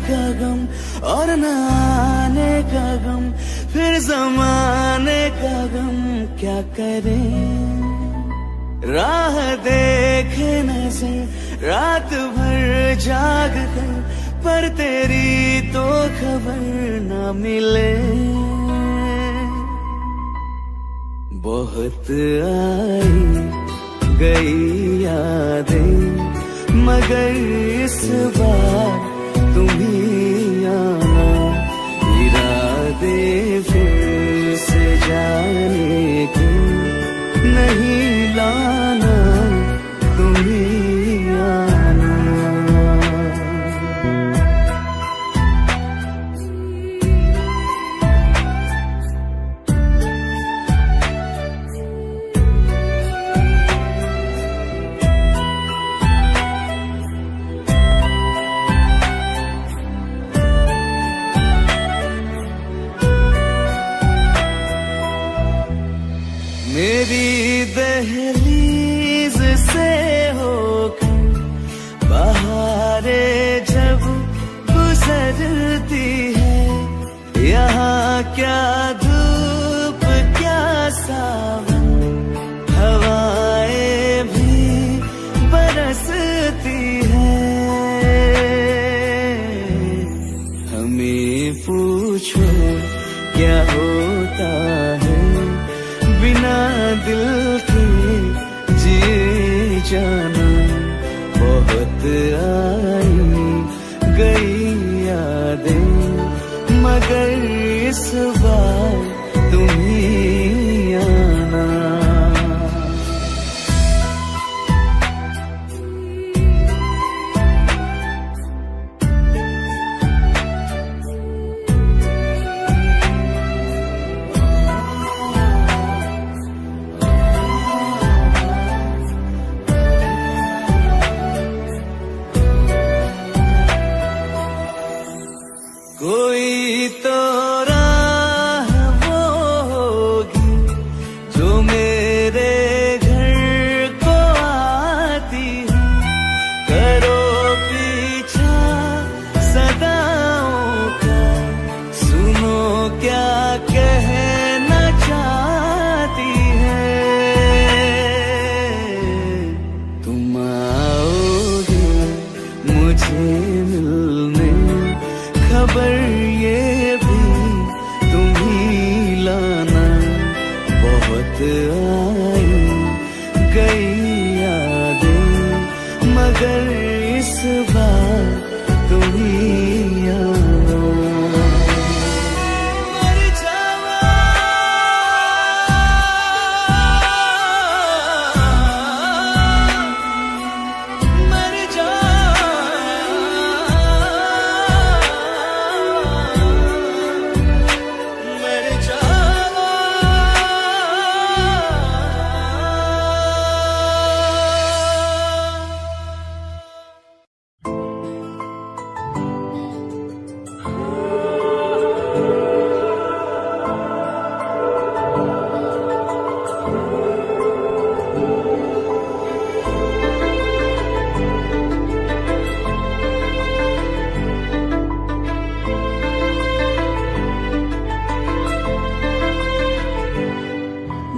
का गम और न आने का गम, फिर जमाने का गम क्या करें। राह देखे नजर रात भर जाग कर, पर तेरी तो खबर न मिले। बहुत आई गई यादें, मगर इस बार तुम ही आना। इरादे फिर से जाने के नहीं लाना, तुम ही आना। मेरी दहलीज से होकर बहारें जब गुजरती है, यहाँ क्या धूप क्या सावन, हवाएं भी बरसती है। हमें पूछो क्या होता है बिना दिल के जिए जाना। बहुत आई गई यादें, मगर इस बार तुम ही आना। कोई तो राह वो होगी जो मेरे घर को आती है। करो पीछा सदाओं का, सुनो क्या कहना चाहती है। तुम आओगे मुझे मिलने, खबर ये भी तुम ही लाना। बहुत आई गई यादें, मगर इस बार तुम ही आना। मर जावा मर जा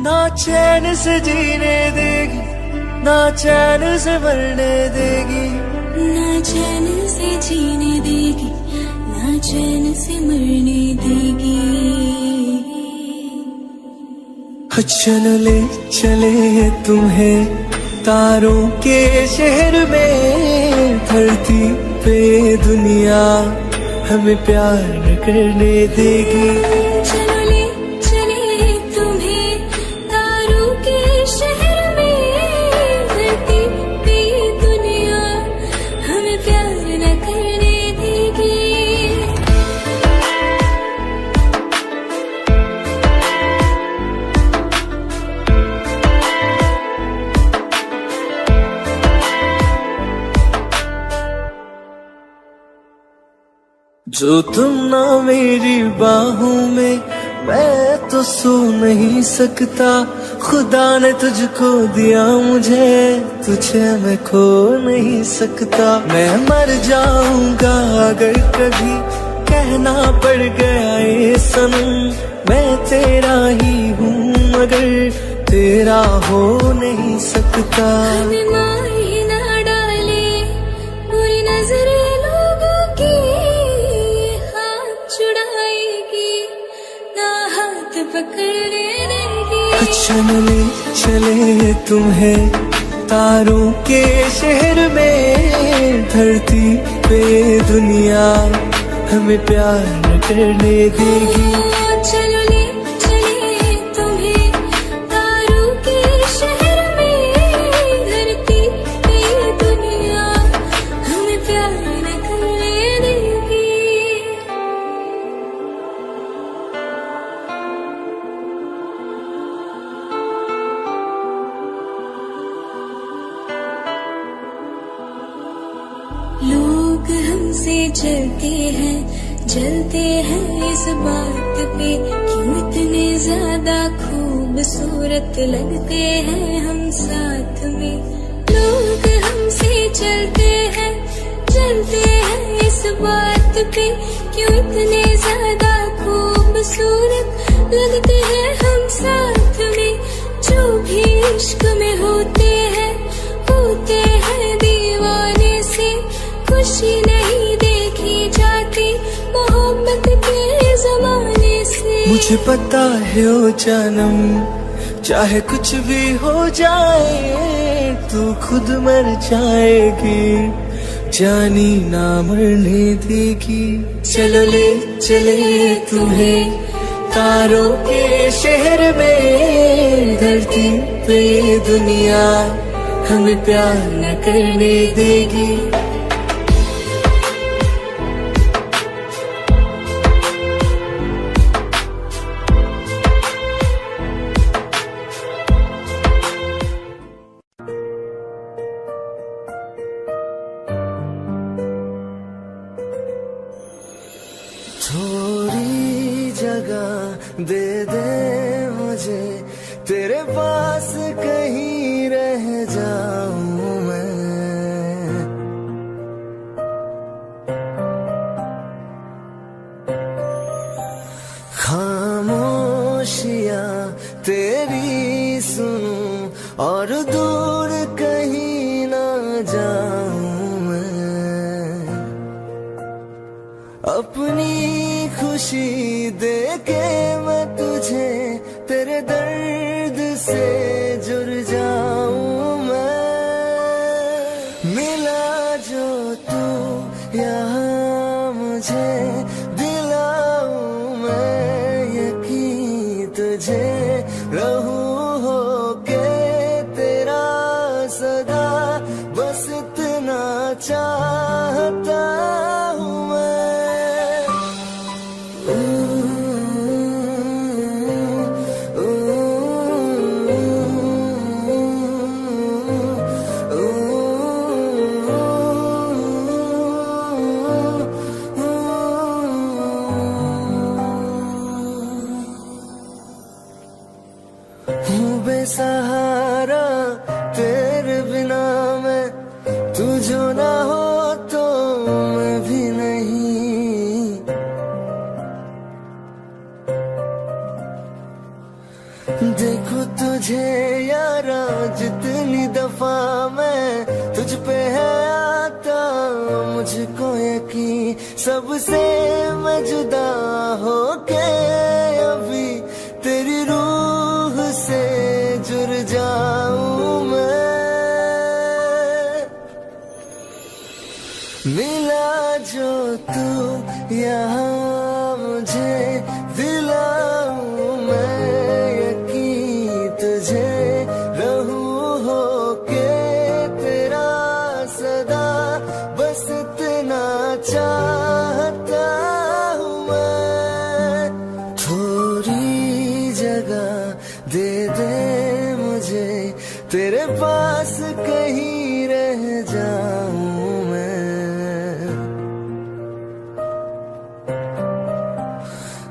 ना चैन से जीने देगी, ना चैन से मरने देगी। ना चैन से जीने देगी, ना चैन से मरने देगी। चलो ले चले तुम्हें तारों के शहर में, धरती पे दुनिया हमें प्यार न करने देगी। चलो ले चले तुम्हें तारों के शहर में, धरती पे दुनिया हमें प्यार न करने देगी। जो तुम ना मेरी बाहों में, मैं तो सो नहीं सकता, खुदा ने तुझको दिया मुझे, तुझे मैं खो नहीं सकता। मैं मर जाऊंगा अगर कभी कहना पड़ गया ये सनम, मैं तेरा ही हूँ मगर तेरा हो नहीं सकता। हमें माही ना डाले बुरी नजरें लोगों की, हाथ छुड़ाएगी ना हाथ पकड़ने देगी। चले चले तुम्हें तारों के शहर में, धरती पे दुनिया हमें प्यार न करने देगी। चलो ले चले तुम्हें तारों के शहर में, धरती पे दुनिया हमें प्यार न करने देगी। लोग हमसे जलते हैं इस बात पे, क्यों इतने ज्यादा खूबसूरत लगते हैं हम साथ में। लोग हमसे जलते हैं इस बात पे, क्यों इतने ज्यादा खूबसूरत लगते हैं हम साथ में। जो भी इश्क में होते हैं दीवाने से, खुशी नहीं देखी जाती मोहब्बत के जमाने से। मुझे पता है ओ जानम, चाहे कुछ भी हो जाए तू खुद मर जाएगी, जानी ना मरने देगी। चलो ले चले तुम्हें तारों के शहर में, धरती पे दुनिया हमें प्यार न करने देगी। थोड़ी जगह दे दे मुझे, तेरे पास कहीं रह जाऊं मैं। खामोशियां तेरी सुनूं और दूर कहीं ना जाऊं मैं। अपनी खुशी दे के मैं तुझे तेरे दर्द से जुड़ जाऊं मैं। मिला जो तू यहाँ मुझे, दिलाऊं मैं यकीन तुझे, रहूं होके तेरा सदा, बस इतना चाहता हूँ मैं। बेसहारा तेरे बिना मैं, तू जो ना हो तो मैं भी नहीं। देखो तुझे यारा जितनी दफा मैं तुझ पे है आता, मुझको यकीन सबसे मैं जुदा होके अभी तेरी रूह से जुड़ जाऊं मैं। मिला जो तू यहाँ मुझे, दिलाऊं मैं यकीन तुझे, रहूं होके तेरा सदा, बस इतना चाहता हूँ मैं। थोड़ी जगह दे दे मुझे, तेरे पास कहीं रह जाऊं मैं।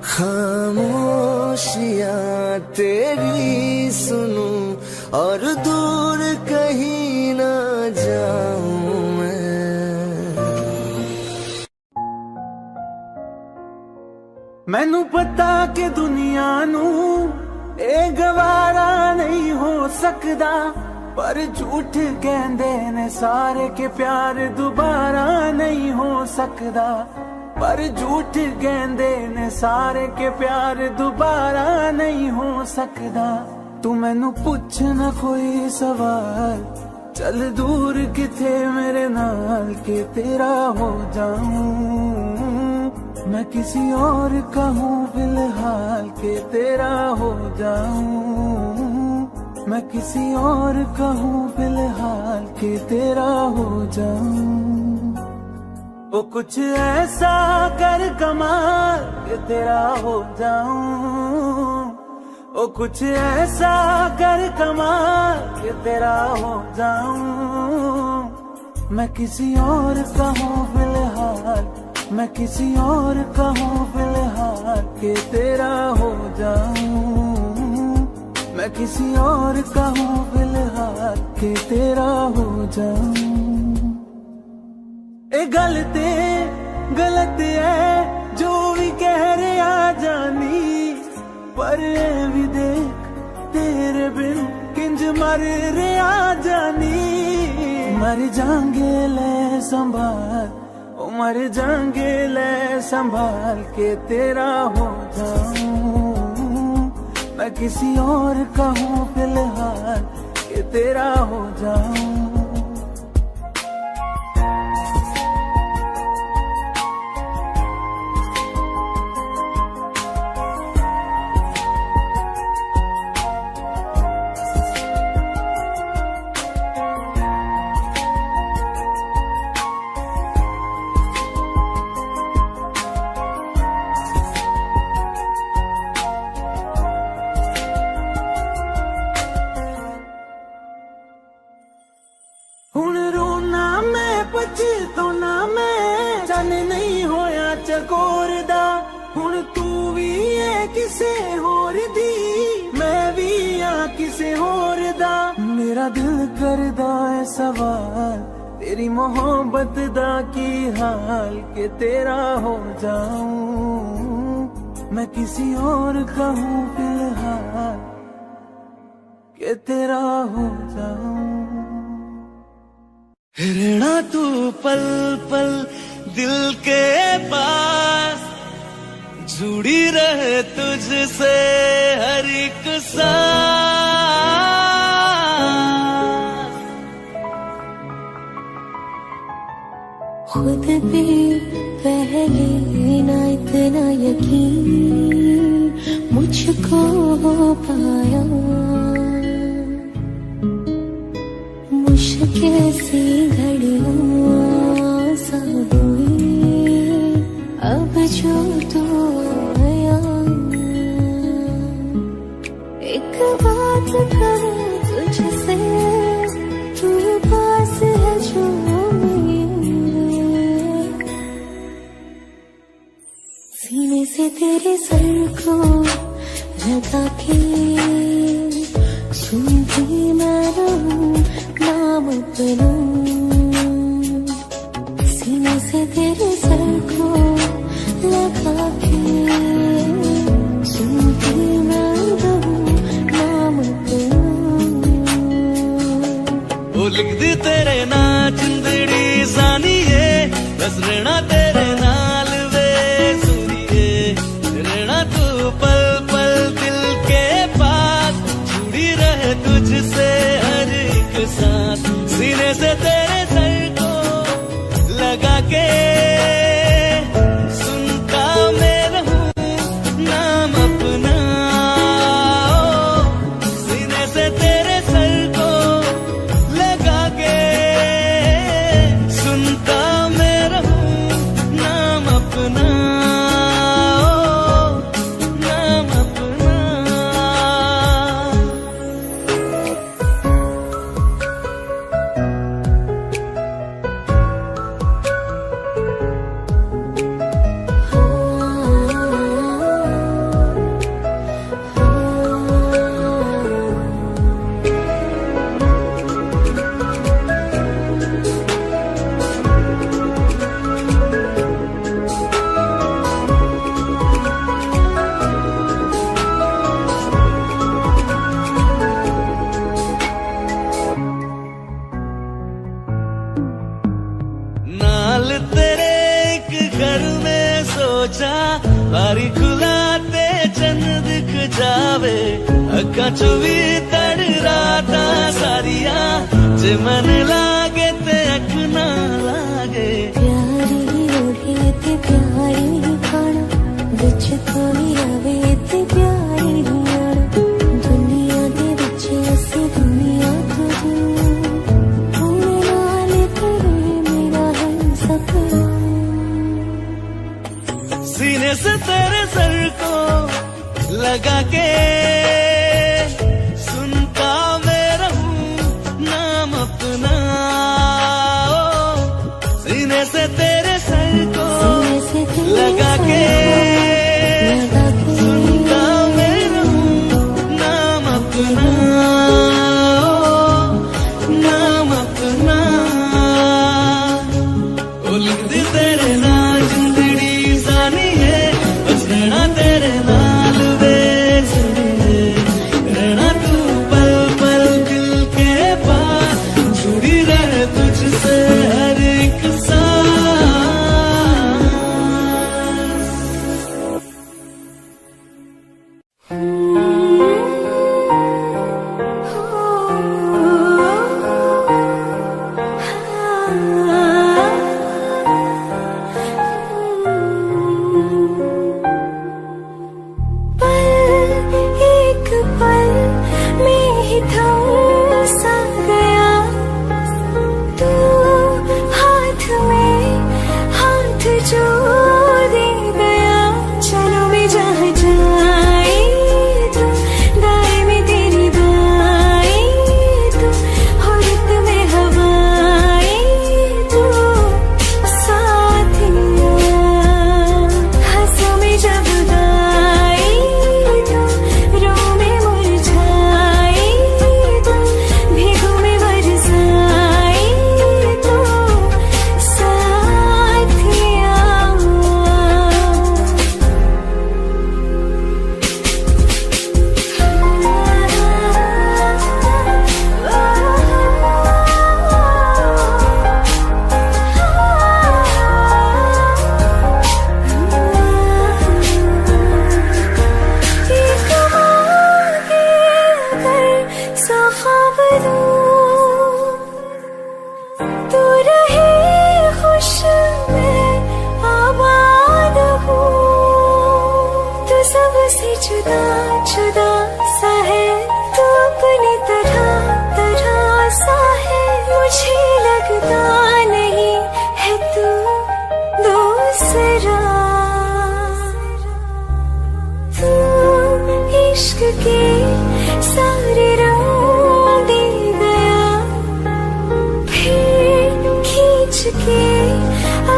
खामोश तेरी सुनूं और दूर कहीं ना जाऊं मैनू पता कि दुनिया नू ए गवारा नहीं हो सकदा, पर झूठ कहंदे ने सारे के प्यार दोबारा नहीं हो सकदा, पर झूठ कहंदे ने सारे के प्यार दोबारा नहीं हो सकदा। तू मैनू पुछ ना कोई सवाल, चल दूर किथे मेरे नाल के तेरा हो जाऊं। मैं किसी और का हूँ फिलहाल के तेरा हो जाऊं। मैं किसी और का हूँ फिलहाल के तेरा हो जाऊं। वो कुछ ऐसा कर कमाल के तेरा हो जाऊं। वो कुछ ऐसा कर कमाल के तेरा हो जाऊं। मैं किसी और का हूँ फिलहाल, मैं किसी और का हूँ फिलहाल के तेरा हो जाऊं। मैं किसी और का हूँ फिलहाल के तेरा हो जाऊं। ए गलत है जो भी कह रहे आ जानी, पर भी देख तेरे बिन किंज मर रे आ जानी। मर जाएंगे ले संभाल, मर जाएंगे ले संभाल के तेरा हो जाऊं। मैं किसी और का हूँ फिलहाल के तेरा हो जाऊं। हुण रोना मैं पछताना मैं, चन नहीं होया चकोर दा। हुण तू भी है किसे होर दी, मैं भी हाँ किसे होर दा। मेरा दिल करदा है सवाल, तेरी मोहब्बत दा की हाल के तेरा हो जाऊं। मैं किसी और का हूँ फिलहाल के तेरा हो जाऊं। रहना तू पल पल दिल के पास, जुड़ी रहे तुझसे हर एक सांस। खुद पे पहले ना इतना यकीन मुझको हो पाया, मुश्किल सी घड़ियां सा हुई अब जो तो आया। एक बात कहूं तुझसे, तू पास है जो सीने से तेरे सर को लगा के सुनती मैं रहूं नाम अपना। सीने से तेरे सर को लगा के सुनती मैं रहूं नाम अपना। वो लिख दी तेरे ना जिंदड़ी सानिए, बस रहना तेरे नाल वे सुनिए। रहना तू पल पल दिल के पास, जुड़ी रहे तुझसे हर एक सांस। सीने से बारी खुलाते चंद दिख जावे अखा चो भी तड़ राता सारिया जे मन लागे ते अख ना लागे प्यारी ओढ़े ते प्यारी खाना विच कोई आवे ते प्यारी आना दुनिया दे विच असी दुनिया तो दूर नाल तेरे मेरा है सपना सीने से तेरे सर को लगा के सुनता मैं रहूं नाम अपना सीने से तेरे सर को लगा के सुनता मैं रहूं नाम अपना नाम अपना ओ लिख दी तेरे नाल जिंदड़ी सानी है बस रहना तेरे नाल वे रहना तू पल पल दिल के पास जुड़ी रहे तुझसे हर एक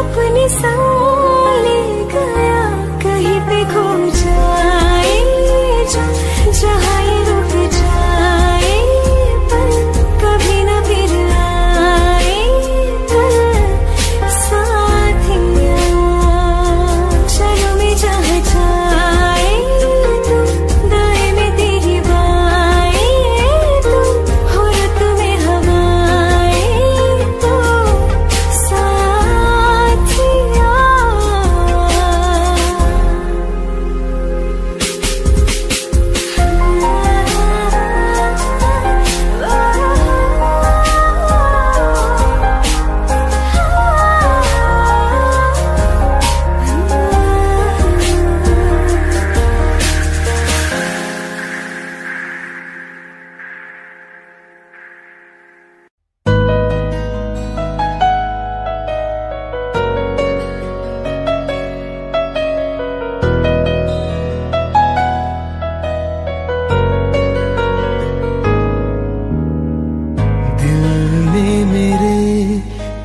अपने संग ले गया कहीं पे खो जाए जहाँ ये रुक जाए पर कभी न फिर आए साथिया चलो मैं जहाँ जाए तुम दाएं में तेरी बाएं तुम हो रत में हवाएं तो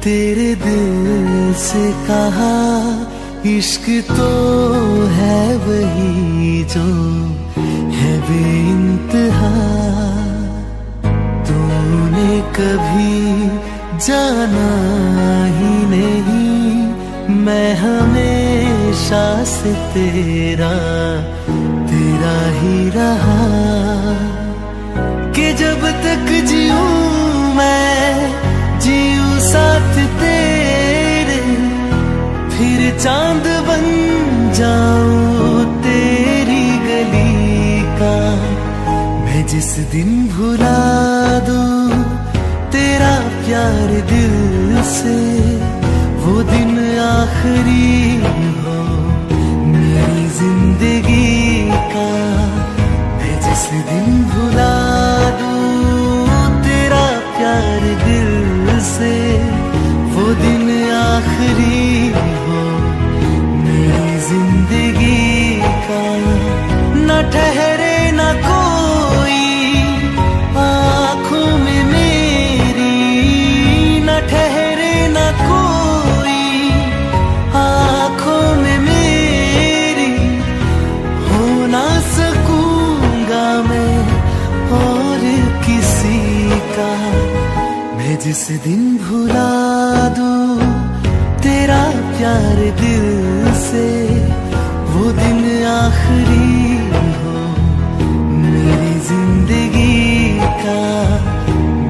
तेरे दिल से कहा इश्क तो है वही जो है बेइंतहा तूने कभी जाना ही नहीं मैं हमेशा से तेरा ही रहा कि जब तक जीऊं मैं जीऊं साथ तेरे फिर चांद बन जाऊं जिस दिन भुला दूं तेरा प्यार दिल से, वो दिन आखिरी हो मेरी जिंदगी का। मैं जिस दिन भुला दूं तेरा प्यार दिल से, वो दिन आखिरी हो मेरी जिंदगी का। न ठहरे न कोई आँखों में मेरी, न ठहरे न कोई आँखों में मेरी, हो ना सकूंगा मैं और किसी का। मैं जिस दिन भुला दूं तेरा प्यार दिल से, वो दिन आखिरी हो मेरी जिंदगी का,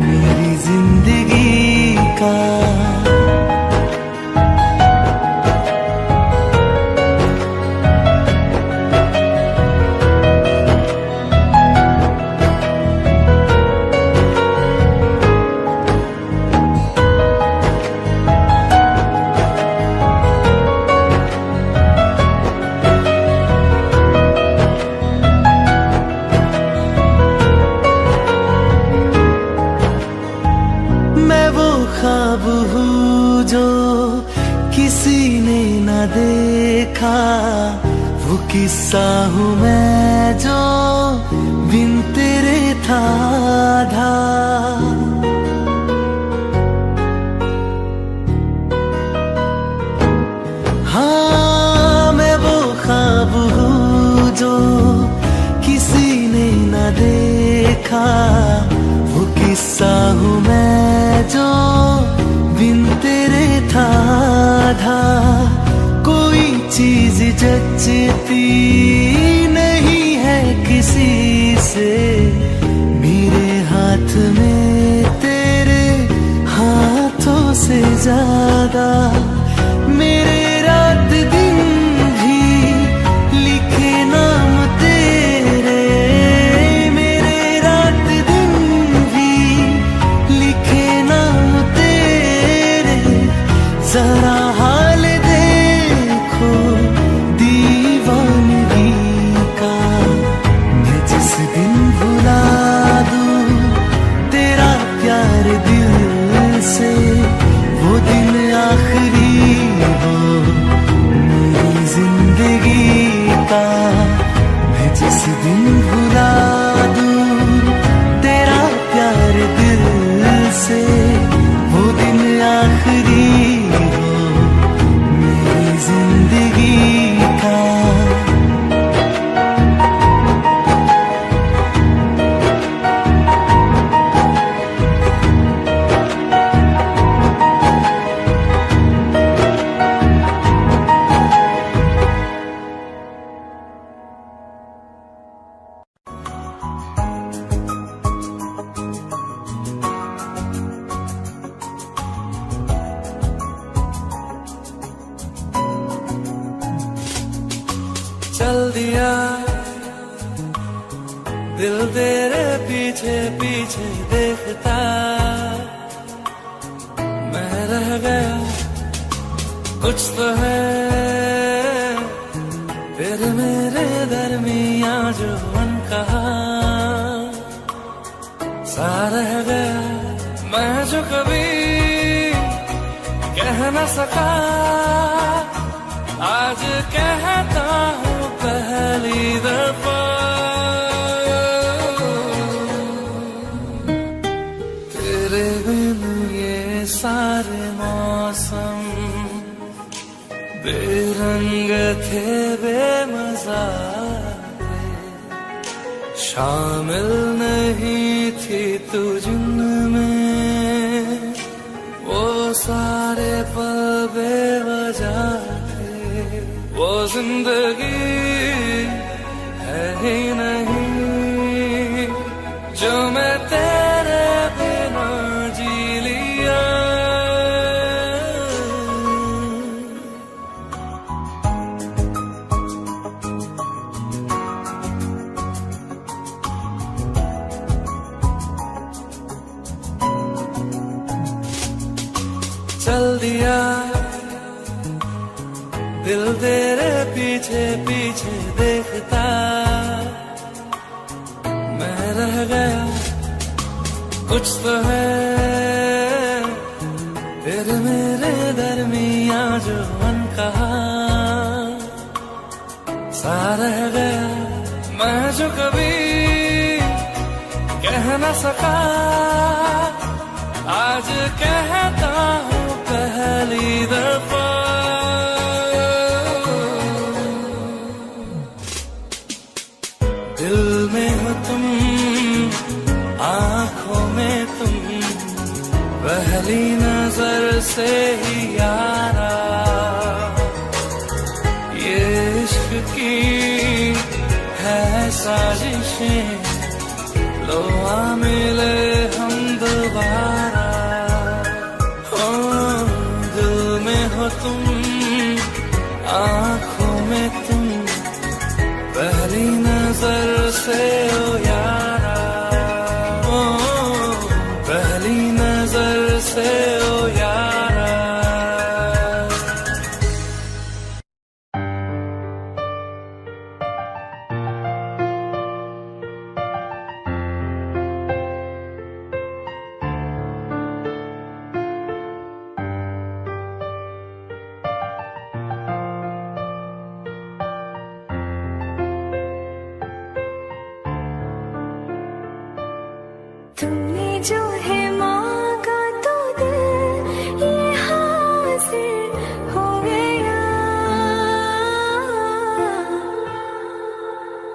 मेरी जिंदगी का। ख्वाब हूँ जो किसी ने न देखा, वो किस्सा हूँ मैं जो बिन तेरे था आधा। हाँ मैं वो ख्वाब हूँ जो किसी ने न देखा, वो किस्सा हूँ मैं जो बिन तेरे था आधा। कोई चीज जचती नहीं है किसी से, मेरे हाथ में तेरे हाथों से ज्यादा। मेरे रात दिन भी लिखे नाम तेरे, मेरे रात दिन भी लिखे नाम तेरे। जरा हाल देखो दीवानगी का। मैं जिस दिन भुला दूं तेरा प्यार दिल से, वो दिन आखिरी हो मेरी जिंदगी का। मैं जिस दिन भुला दूं तेरा प्यार दिल से, वो दिन आखिरी हो मेरी जिंदगी का। चल दिया दिल तेरे पीछे पीछे देखता, मैं रह गया कुछ तो है फिर मेरे दरमियां जो अनकहा सा रह गया। मैं जो कभी कह न सका, आज कहता हूँ पहली दफा। तेरे बिन ये सारे मौसम बेरंग थे, बेमजा थे, शामिल नहीं थी तू जिनमें। वो सारे पल बेवजह थे, वो जिंदगी है ही नहीं जो मैं तेरे बिना जी लिया। दिया, दिल तेरे पीछे पीछे देखता, मैं रह गया कुछ तो है तेरे मेरे दरमिया जो मन कहा, सा रह गया मैं जो कभी कह न सका, आज कहता हूँ पहली दफा। दिल में हो तुम, आँखों में तुम, पहली नजर से ही यारा, ये इश्क की है साजिशें, लो आ मिले हम दोबारा। ओ दिल में हो तुम, आँखों में तुम, पहली नजर से ओ यारा, ओ पहली नजर से ओ यारा। तुमने जो है मांगा तो दिल ये हासिल हो गया,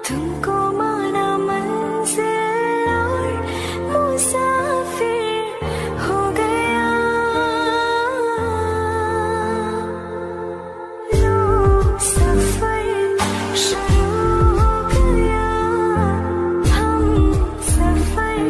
तुमको माना मंजिल और मुसाफिर हो गया। लो सफर शुरू हो गया, हम सफर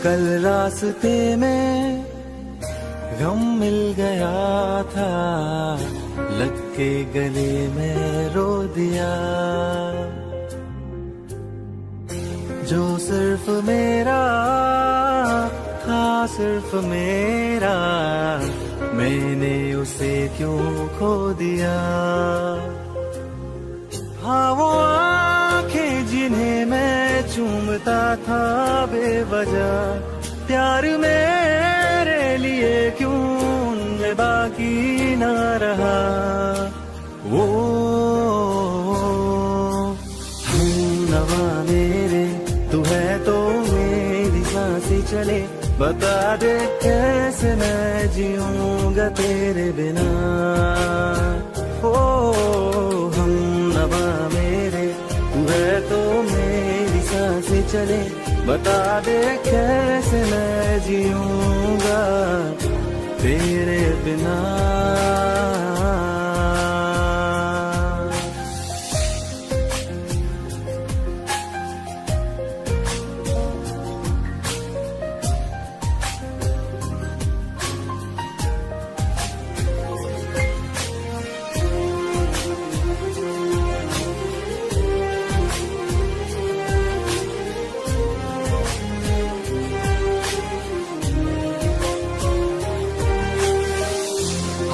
कल रास्ते में गम मिल गया था, लग के गले में रो दिया, जो सिर्फ मेरा था सिर्फ मेरा, मैंने उसे क्यों खो दिया। हाँ वो आंखें जिन्हें मैं चूमता था बेवजह, प्यार मेरे लिए क्यों उनमें बाकी ना रहा। वो हम नवा मेरे, तू है तो मेरी सांसें चले, बता दे कैसे मैं जीऊंगा तेरे बिना। ओ हम नवा मेरे, तू है तो मेरी सांसें चले, बता दे कैसे मैं जीऊंगा तेरे बिना।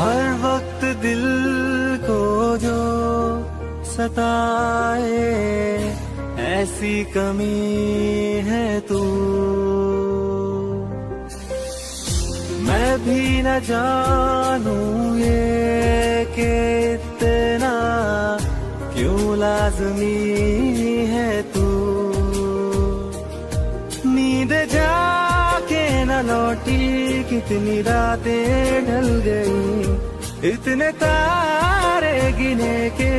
हर वक्त दिल को जो सताए, ऐसी कमी है तू। मैं भी न जानूं ये कि इतना क्यों लाज़मी है तू। नींद जाके न लौटी, कितनी रातें ढल गई, इतने तारे गिने के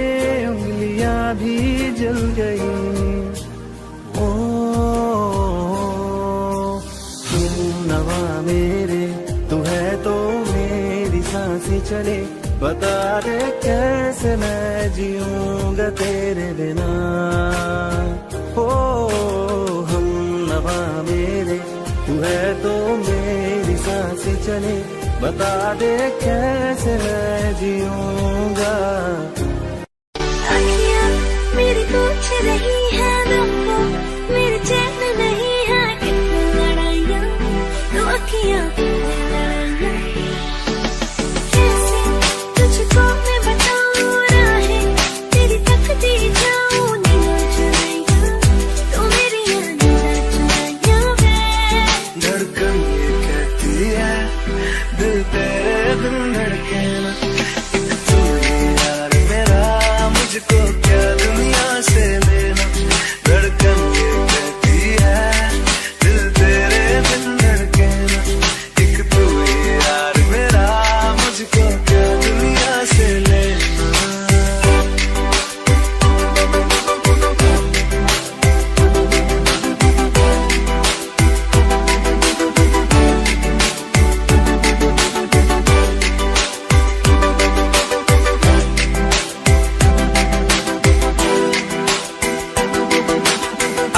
उंगलियां भी जल गई। ओ हम नवा मेरे, तू है तो मेरी सांसें चले, बता दे कैसे मैं जीऊंगा तेरे बिना। ओ हम नवा मेरे, तू है तो मेरी सांसें चले, बता दे कैसे मैं जीऊंगा। अखियाँ मेरी पूछ रही है तुमको, मेरे चैन नहीं है कितनी लड़ाइयाँ, तो अखियाँ लड़ाइयाँ। कैसे तुझको मैं बताऊँ राहें, तेरी तकती जाऊँ नीला चुराइयाँ, तो मेरी नीला चुराइयाँ वे। धड़कन ये कहती है दिल तेरे बिन धड़के ना, एक तू ही यार मेरा, मुझको क्या दुनिया से लेना। धड़कन ये कहती है दिल तेरे बिन धड़के ना, एक तू ही यार मेरा, मुझको क्या दुनिया से लेना।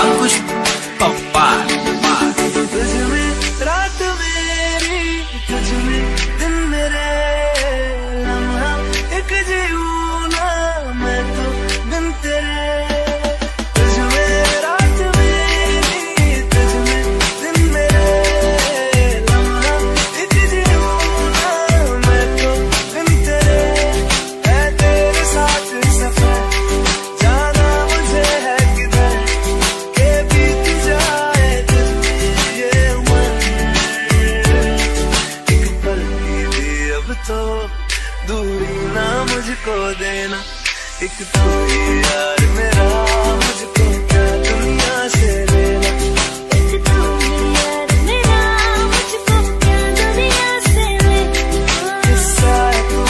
अंकुश पप्पा। तुझ में रात मेरी, तुझ में दिन मेरे, लम्हा एक जीऊं ना मैं तो बिन तेरे। तुझ में रात मेरी, तुझ में दिन मेरे, लम्हा एक जीऊं ना मैं तो बिन तेरे। है तेरे साथ सफर, जाना मुझे है किधर, के बीत जाए दिल में ये उम्र। एक पल की भी अब तो दूरी ना मुझको देना, एक तू ही यार मेरा, मुझको क्या दुनिया से लेना। एक तू ही यार मेरा, मुझको क्या दुनिया से लेना। हिस्सा है तू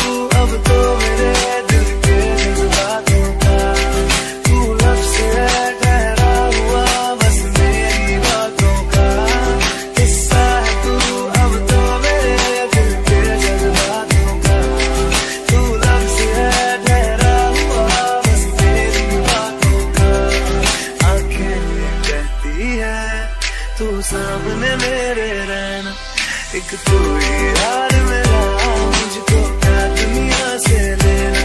अब तो मेरे दिल के जज्बातों का, तू लफ्ज़ है ठहरा हुआ बस मेरी बातों का। हिस्सा है तू अब तो मेरे दिल के जज्बातों का, तू लफ्ज़ है ठहरा हुआ बस मेरी बातों का। आंखें ये कहती है तू सामने मेरे रहना, एक तू ही यार मेरा, मुझको क्या दुनिया से लेना।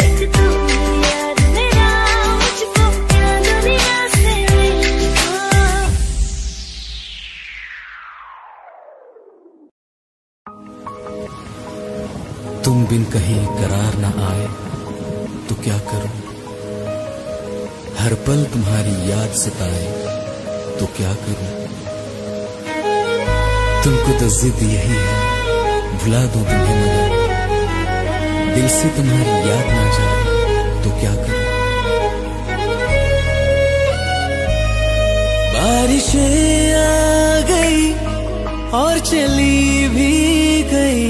एक तू ही यार मेरा, मुझको क्या दुनिया से लेना। तुम बिन कहीं करार न आए तो क्या करूं, हर पल तुम्हारी याद सताए तो क्या करूं। तुमको तो जिद यही है भुला दूं तुम्हें, मगर दिल से तुम्हारी याद ना जाए तो क्या करूं। बारिशें आ गई और चली भी गई,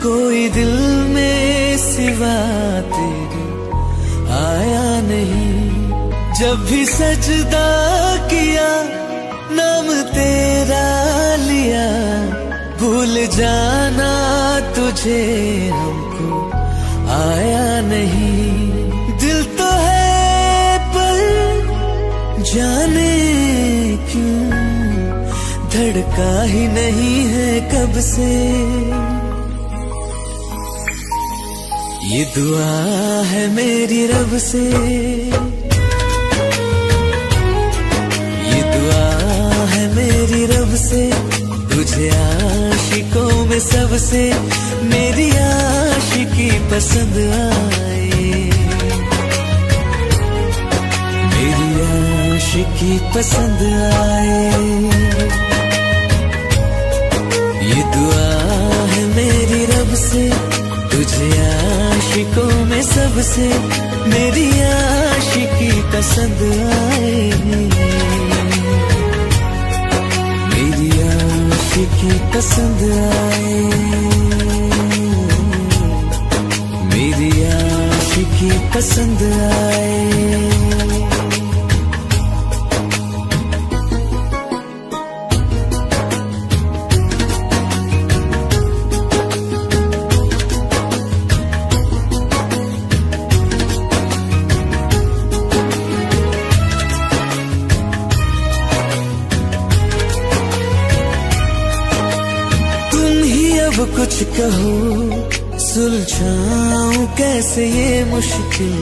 कोई दिल में सिवा तेरे आया नहीं। जब भी सजदा किया नाम तेरा लिया, भूल जाना तुझे हमको आया नहीं। दिल तो है पर जाने क्यों धड़का ही नहीं है कब से। ये दुआ है मेरी रब से, ये दुआ है मेरी रब से, तुझे आशिकों में सबसे मेरी आशिकी पसंद आए, मेरी आशिकी पसंद आए। ये दुआ है मेरी रब से, तुझे आशिकों में सबसे मेरी आशिकी पसंद आए, मेरी आशिकी पसंद आए, मेरी आशिकी पसंद आए। कुछ कहो सुलझाऊं कैसे ये मुश्किल,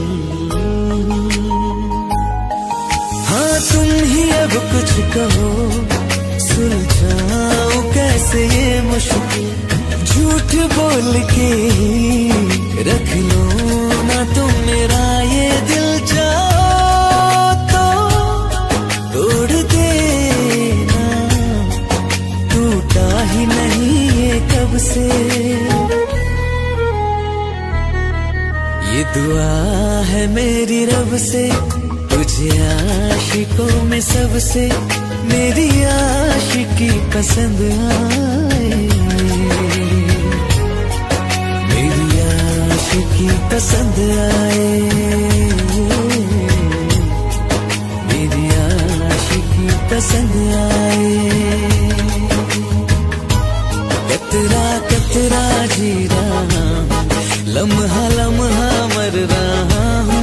हाँ तुम ही अब कुछ कहो सुलझाऊं कैसे ये मुश्किल। झूठ बोल के रख लो ना तुम मेरा ये दिल, जाओ तो तोड़ देना, टूटा ही नहीं कब से। ये दुआ है मेरी रब से, तुझे आशिकों में सबसे मेरी आशिकी पसंद आए, मेरी आशिकी पसंद आए, मेरी आशिकी पसंद आए। कतरा कतरा जी रहा हूँ, लम्हा लम्हा मर रहा हूँ,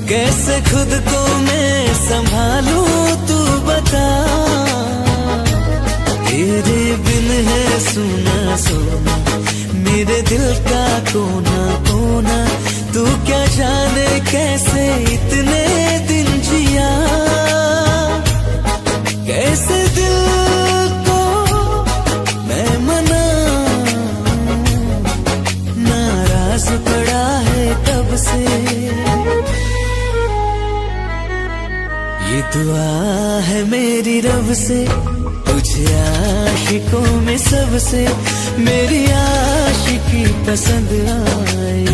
कैसे खुद को मैं संभालूं तू बता। तेरे बिन है सुना सोना मेरे दिल का कोना कोना, तू क्या जाने कैसे इतने दिन जिया, कैसे दिल पड़ा है कब से। ये दुआ है मेरी रब से, तुझे आशिकों में सबसे मेरी आशिकी पसंद आए,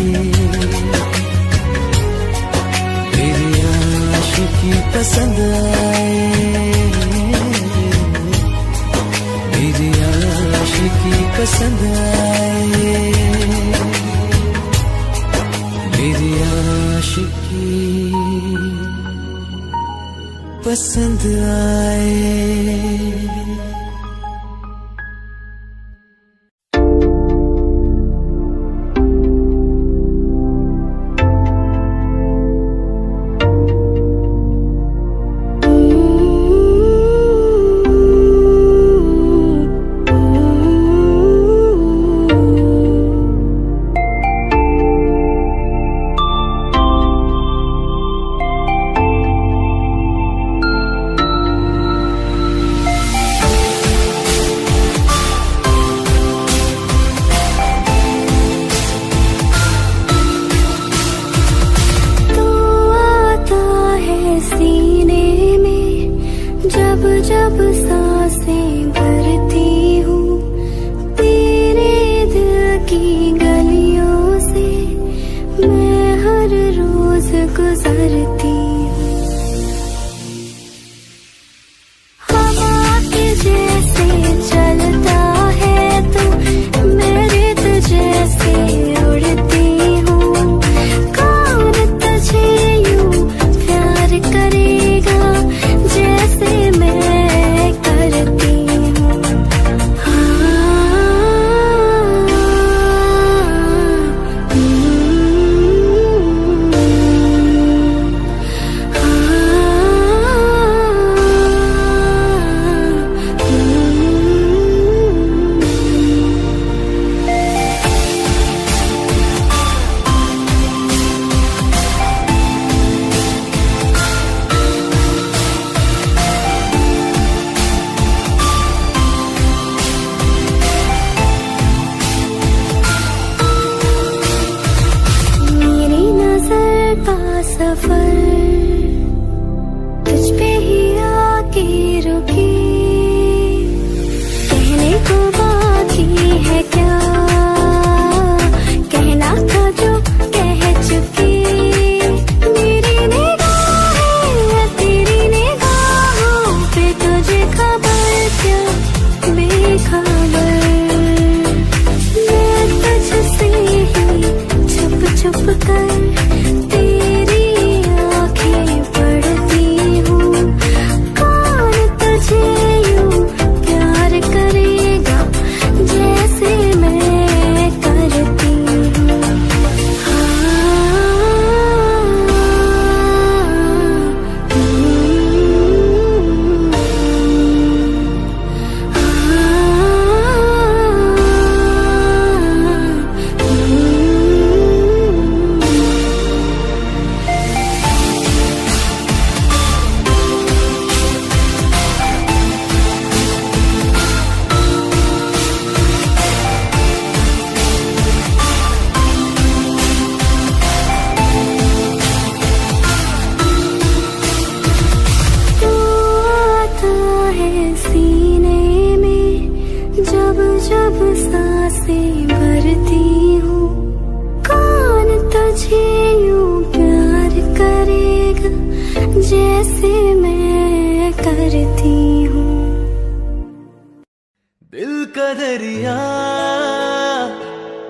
मेरी आशिकी पसंद आए, मेरी आशिकी पसंद आए, मेरी आशिकी पसंद आए।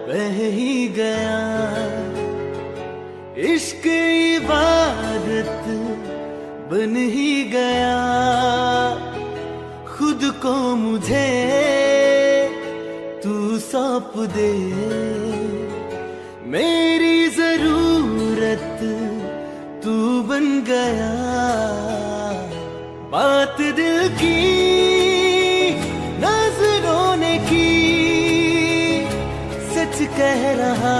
बह ही गया। इश्क इबादत बन ही गया, खुद को मुझे तू सौंप दे। मेरी जरूरत तू बन गया, बात दिल की नजरों ने की, सच कह रहा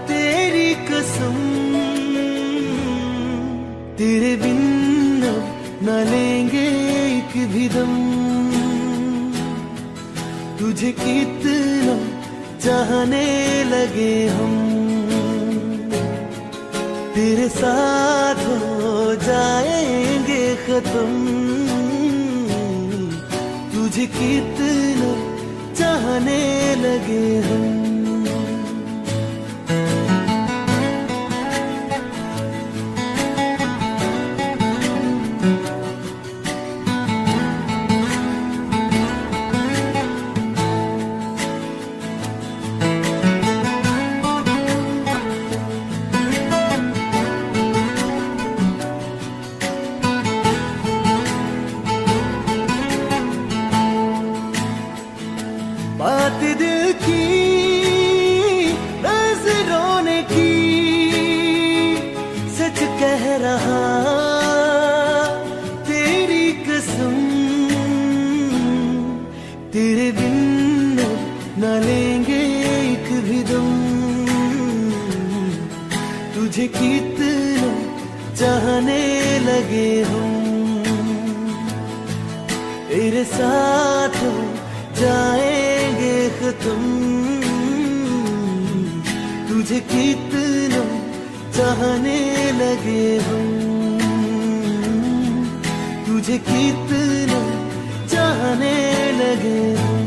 तेरी कसम। तेरे बिन न लेंगे एक भी दम, तुझे कितना चाहने लगे हम। तेरे साथ हो जाएंगे खत्म, तुझे कितना चाहने लगे हम। बात दिल की नजरों ने की, सच कह रहा तेरी कसम। तेरे बिन न लेंगे एक भी दम, तुझे कितना चाहने लगे हम। तेरे साथ जाएंगे खत्म, तुझे कितना चाहने लगे हम। तुझे कितना चाहने लगे हम।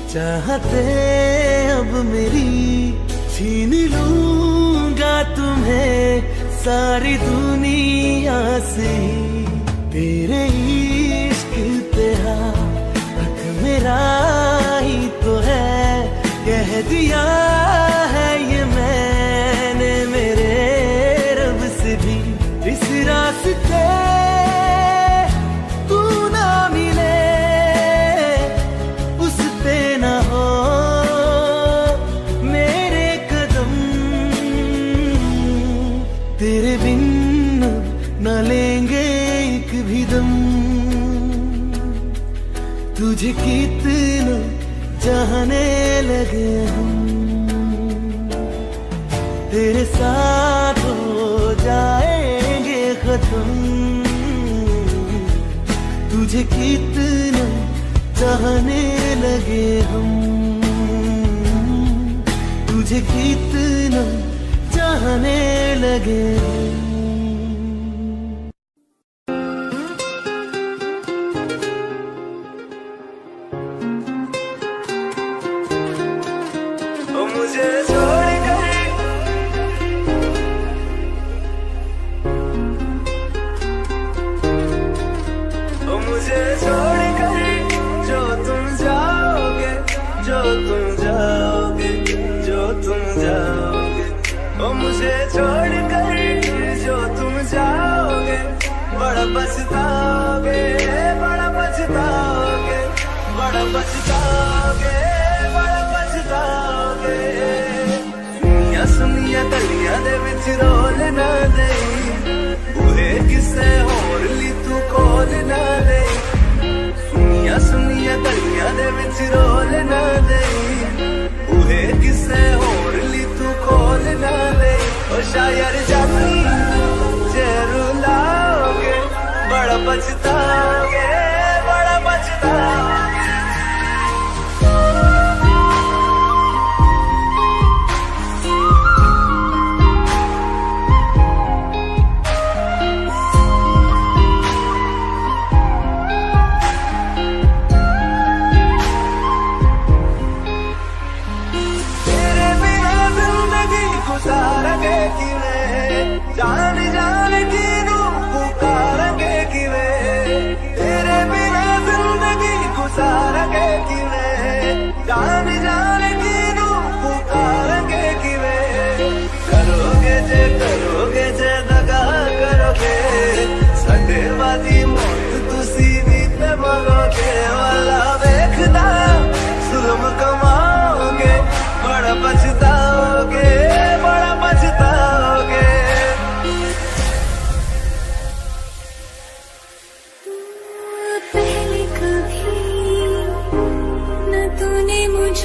चाहते अब मेरी छीन लूंगा तुम्हें सारी दुनिया से। तेरे इश्क पे हक मेरा ही तो है, कह दिया है ये मैंने मेरे रब से भी। इस रास्ते तेरे बिन न लेंगे एक भी दम, तुझे कितना चाहने लगे हम। तेरे साथ हो जाएंगे खत्म, तुझे कितना चाहने लगे हम। तुझे कितना चाहने लगे हम। मुझे छोड़ कर मुझे छोड़ कर जो तुम जाओगे, जो तुम जाओगे, जो तुम जाओगे। ओ मुझे छोड़ कर जो तुम जाओगे, बड़ा पछताओगे, बड़ा पछताओगे, बड़ा पछताओगे, बड़ा पछताओगे। सुनिया सुनिया गलियां दे विच रोल ना दे, बुरे किसे होर ली तू कोल ना दे। सुनिया सुनिया गलियां दे विच रोल ना दे, बुरे किसे होर ली तू कोल ना दे। ओ शायर जानी जे रुलाओगे, बड़ा पछताओगे, बड़ा पछताओगे।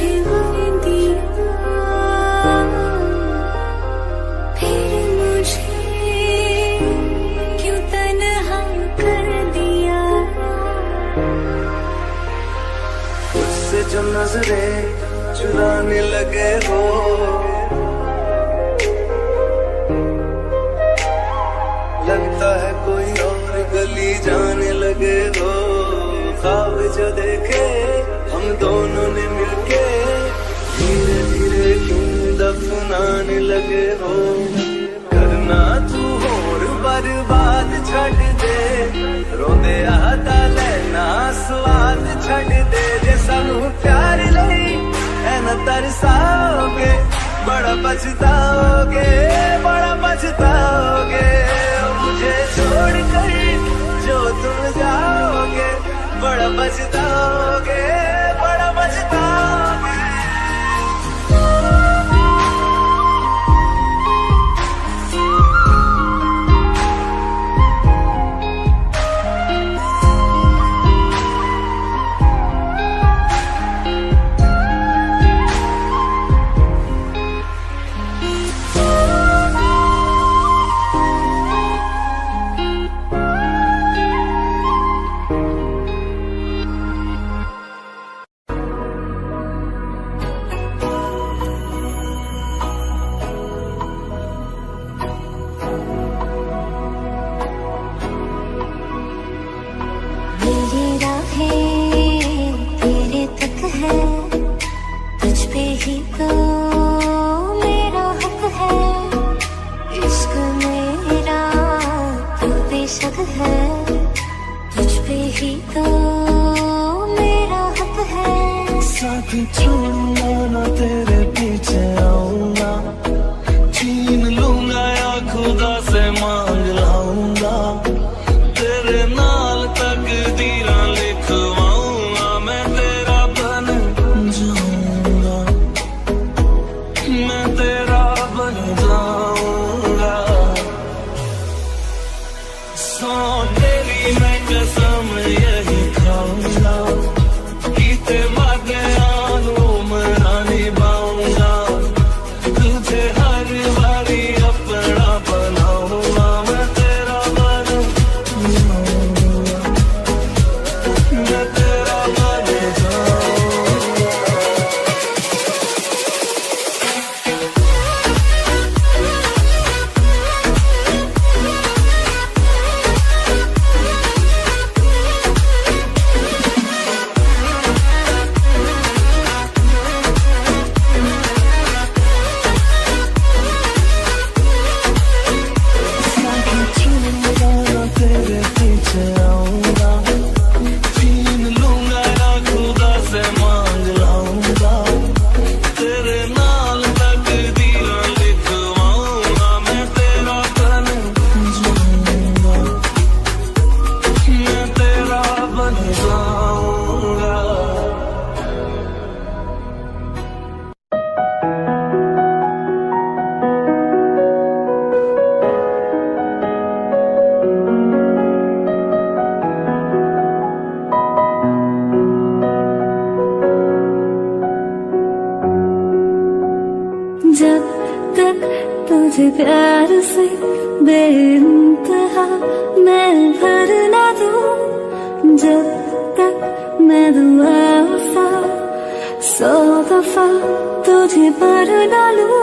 मुझे वो दिया, फिर मुझे क्यों तन्हा कर दिया। उससे जो नजरें चुराने लगे हो, लगता है कोई और गली जाने लगे हो। ख्वाब जो देखे हम दोनों ने मिलके, धीरे धीरे क्यों दफनाने लगे हो। करना तू और बर्बाद छड़ दे, रोंदे आता लेना स्वाद छड़ दे। जे सानू प्यार लई है न तरसाओगे, बड़ा पछताओगे, बड़ा पछताओगे। मुझे छोड़ कर जो तुम जाओगे, बड़ा पछताओगे, बड़ा पछताओगे। छोड़ूंगा ना तेरे पीछे आऊंगा, छीन लूंगा या खुदा से मांग लाऊंगा। तेरे नाल तकदीरां लिखवाऊंगा, मैं तेरा बन जाऊंगा, मैं तेरा बन जाऊंगा। सौ तेरी मैं कसम यही खाऊंगा, कीते वादे जब तक तुझे प्यार से बेइंतहा मैं भर ना दूं, जब तक मैं दुआ वफा 100 दफा तुझे पर डालूं।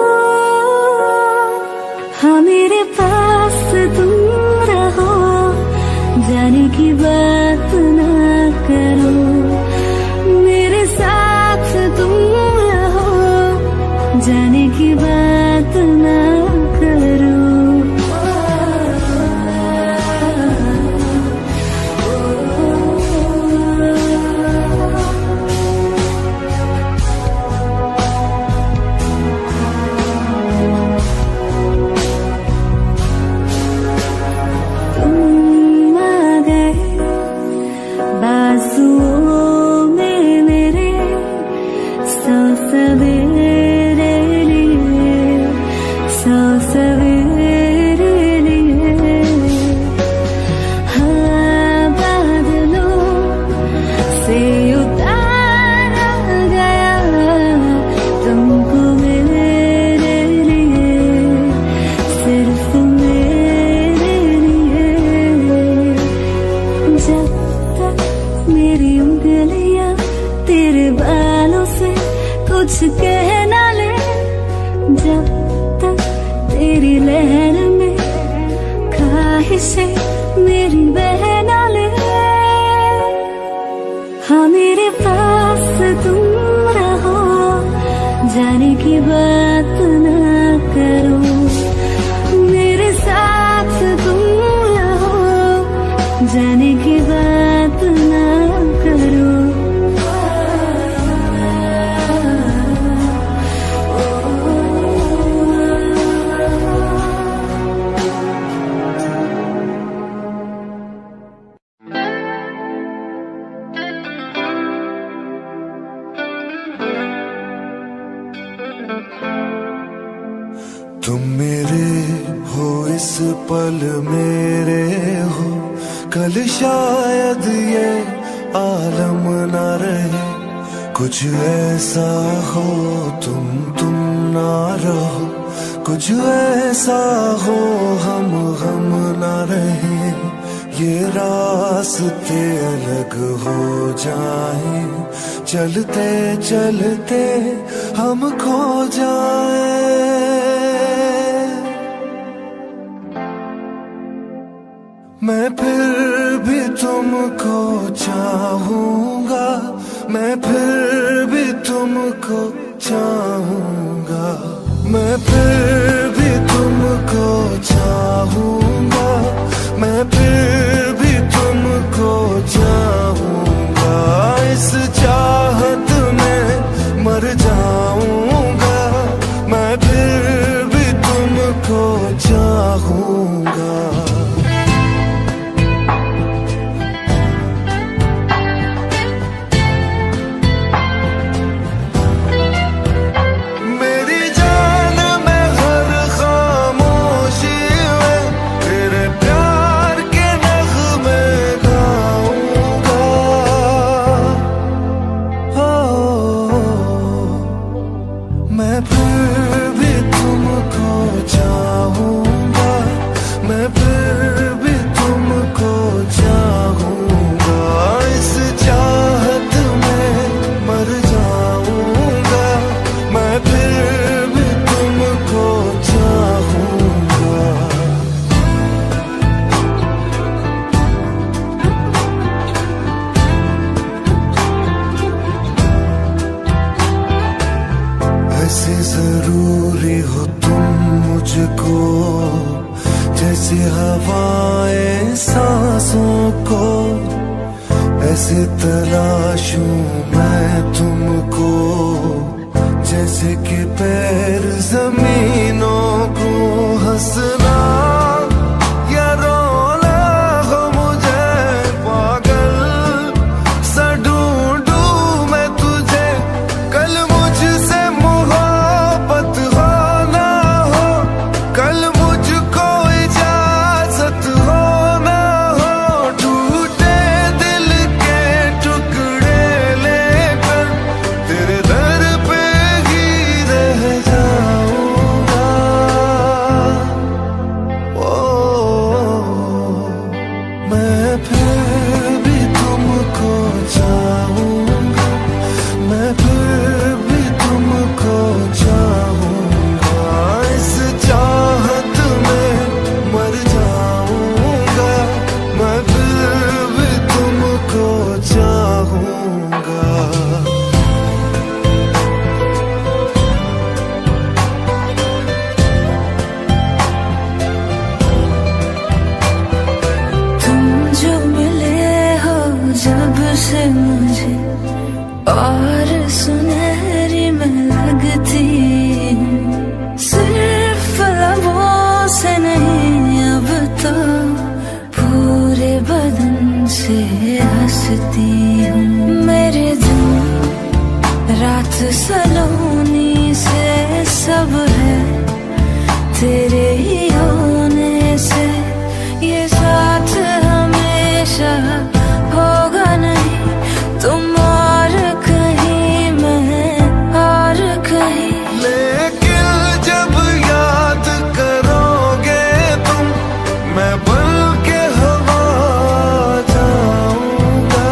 हाँ मेरे पास तुम रहो, जाने की बात ना करो, मेरे साथ तुम रहो, जाने की बात ना करो। तुम आ गए बाजुओं में मेरे, सौ सवेरे लिए, सौ सवेरे लिए। हाँ बादलों से उतारा गया कुछ कह ना ले, जब तक तेरी लहर में ख्वाहिशें मेरी बह ना ले। हाँ मेरे पास तुम रहो, जाने की बात ना करो, मेरे साथ तुम रहो, जाने की बात ना करो। तुम मेरे हो इस पल मेरे हो, कल शायद ये आलम न रहे। कुछ ऐसा हो तुम ना रहो, कुछ ऐसा हो हम ना रहे। ये रास्ते अलग हो जाए, चलते चलते हम खो जाए। मैं फिर भी तुमको चाहूंगा, मैं फिर भी तुमको चाहूंगा, मैं फिर भी तुमको चाहूंगा, मैं फिर भी तुमको चाहूंगा। इस चाहत में मर जाऊंगा, मैं फिर भी तुमको चाहूंगा। मैं फिर भी तुमको चाहूंगा, मैं फिर भी तुमको चाहूंगा। इस चाहत में मर जाऊंगा, मैं फिर भी तुमको चाहूंगा। ऐसे जरूरी हो तुम मुझको, जैसे हवाएं सांसों को। ऐसे तलाशूं मैं तुमको, जैसे कि पैर जमीनों को। हंसना या रोना हो मुझे पागल सा ढूंढूं मैं तुझे। कल मुझसे मोहब्बत हो ना हो, कल मुझको इजाजत हो ना हो। टूटे दिल के टुकड़े लेकर तेरे दर पे ही रह जाऊंगा। ओ मैं फिर भी तुमको चाहूंगा, मैं फिर भी तुमको चाहूंगा। इस चाहत में मर जाऊंगा, मैं फिर भी तुमको चाहूंगा। तुम जो मिले हो जब से मुझे, और सुनहरी मैं लगती हूँ। सिर्फ लबों से नहीं अब तो पूरे बदन से हंसती हूँ। मेरे दिन रात सलोनी से सब है तेरे ही होने से। ये साथ हमेशा होगा नहीं, तुम और कहीं मैं और कहीं। लेकिन जब याद करोगे तुम, मैं बन के हवा जाऊंगा।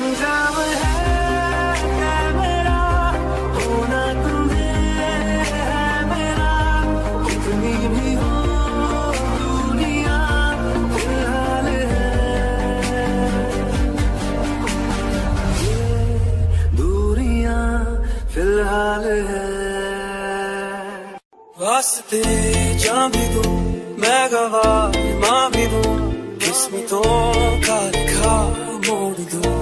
इंतजाम है मेरा, होना तुम्हें है मेरा, कितनी भी हो दुनिया फिलहाल है, ये दूरियां फिलहाल है। वास्ते जा भी दूं मैं गवाह मां भी दूं, किस्मतों का लिखा मोड़ दूं,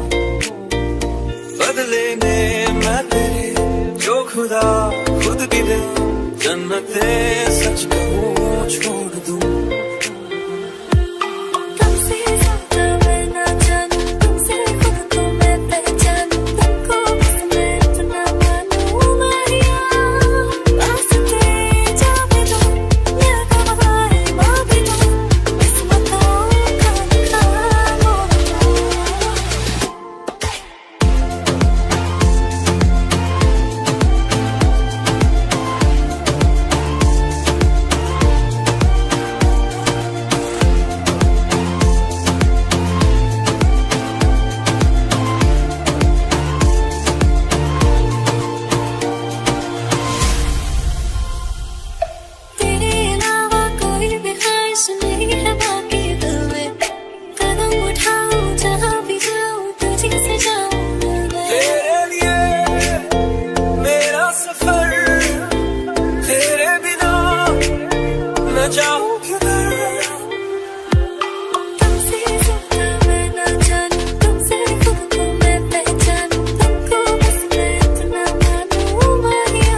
बदले में मैं तेरे जो खुदा खुद भी दे, जन्नते सच कहूं छोड़ दूं। तुमसे ज्यादा मैं ना जानूं, तुमसे खुद को मैं पहचानूं, तुमको बस मैं इतना मानूं माहिया। वास्ते जा भी दूं मैं गवाह मां भी दूं, किस्मतों का लिखा मोड़ दूं। तेरे अलावा कोई भी ख्वाहिश नहीं है बाकी दिल में, कदम उठाऊं जहाँ भी जाऊं तुझी से जाऊं मैं। तेरे लिए मेरा सफर, तेरे बिना न जाऊं किधर। तुमसे ज्यादा मैं ना जानूं, तुमसे खुद को मैं पहचानूं, तुमको बस मैं इतना मानूं माहिया।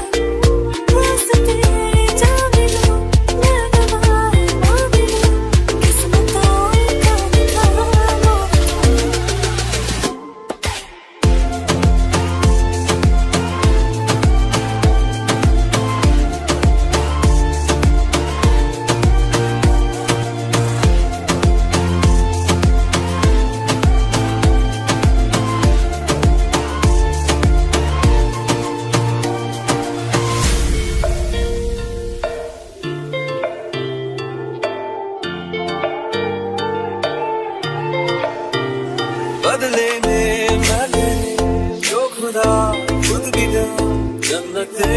वास्ते जा भी दूं मैं गवाह मां भी दूं, किस्मतों का लिखा मोड़ दूं। बदले में मैं तेरे जो खुदा खुद भी दे, जन्नते